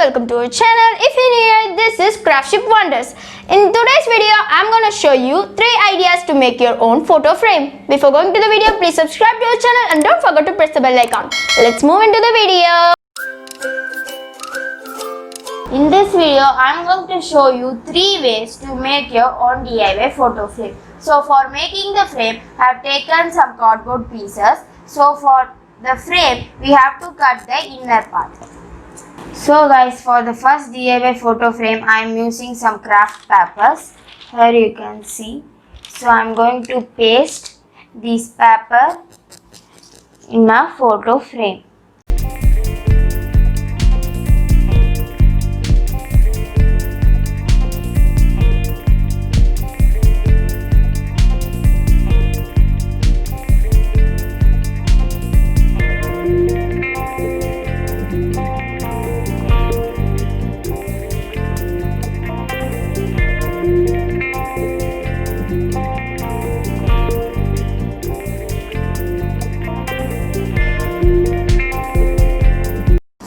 welcome to our channel. If you're new here, this is CraftShip Wonders. In today's video, I'm going to show you 3 ideas to make your own photo frame. Before going to the video, please subscribe to our channel and don't forget to press the bell icon. Let's move into the video. In this video, I'm going to show you 3 ways to make your own DIY photo frame. So for making the frame, I have taken some cardboard pieces. So for the frame, we have to cut the inner part. So guys, for the first DIY photo frame, I am using some craft papers. Here you can see. So I am going to paste this paper in a photo frame.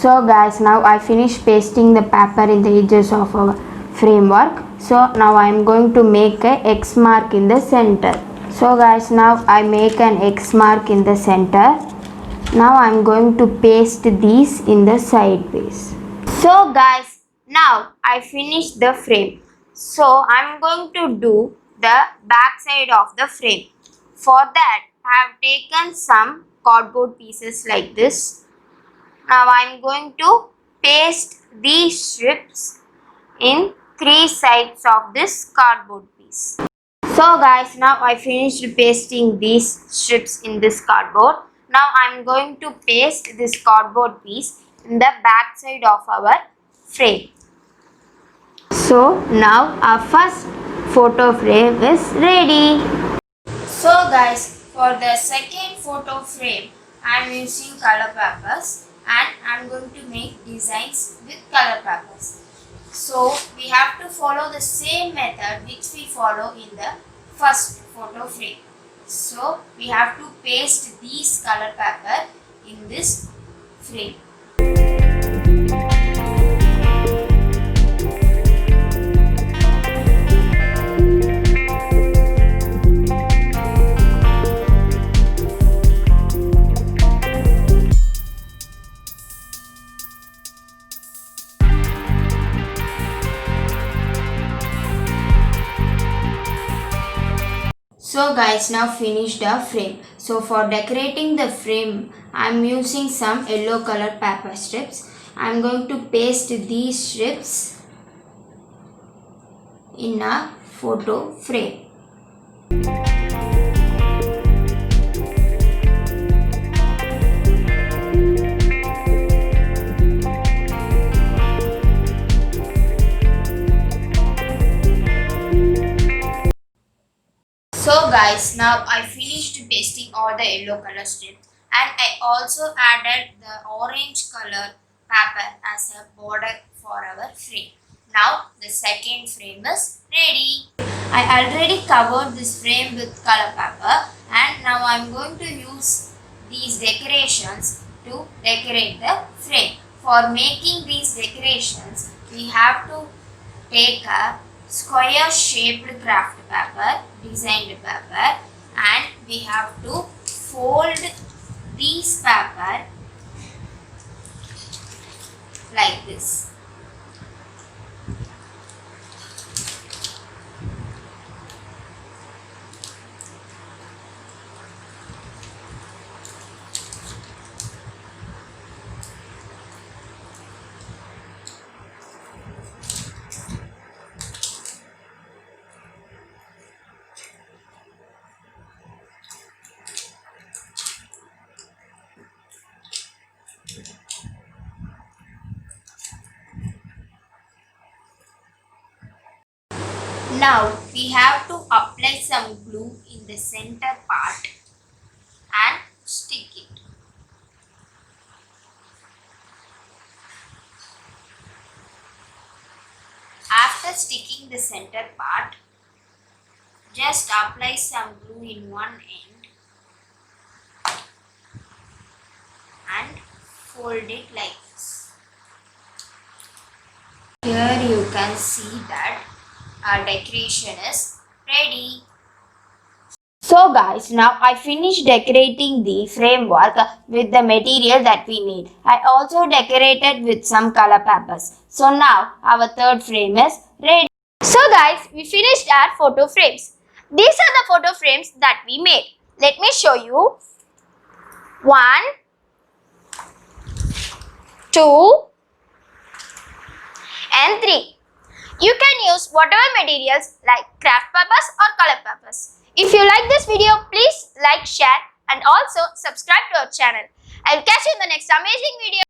So guys, now I finished pasting the paper in the edges of our framework. So now I am going to make a X mark in the center. So guys, now I make an X mark in the center. Now I am going to paste these in the sideways. So guys, now I finished the frame. So I am going to do the back side of the frame. For that, I have taken some cardboard pieces like this. Now I am going to paste these strips in 3 sides of this cardboard piece. So guys, now I finished pasting these strips in this cardboard. Now I am going to paste this cardboard piece in the back side of our frame. So now our first photo frame is ready. So guys, for the second photo frame, I am using color papers. And I am going to make designs with color papers. So we have to follow the same method which we follow in the first photo frame. So we have to paste these color paper in this frame. So guys, now finished the frame. So for decorating the frame, I am using some yellow color paper strips. I am going to paste these strips in a photo frame. So guys, now I finished pasting all the yellow color strips and I also added the orange color paper as a border for our frame. Now the second frame is ready. I already covered this frame with color paper and now I am going to use these decorations to decorate the frame. For making these decorations, we have to take a square shaped craft paper, designed paper, and we have to fold these paper like this. Now we have to apply some glue in the center part and stick it. After sticking the center part, just apply some glue in one end and fold it like this. here you can see that our decoration is ready. So guys, now I finished decorating the framework with the material that we need. I also decorated with some color papers. So now our third frame is ready. So guys, we finished our photo frames. These are the photo frames that we made. Let me show you. 1, 2 and 3. You can use whatever materials like craft papers or color papers. If you like this video, please like, share and also subscribe to our channel. I will catch you in the next amazing video.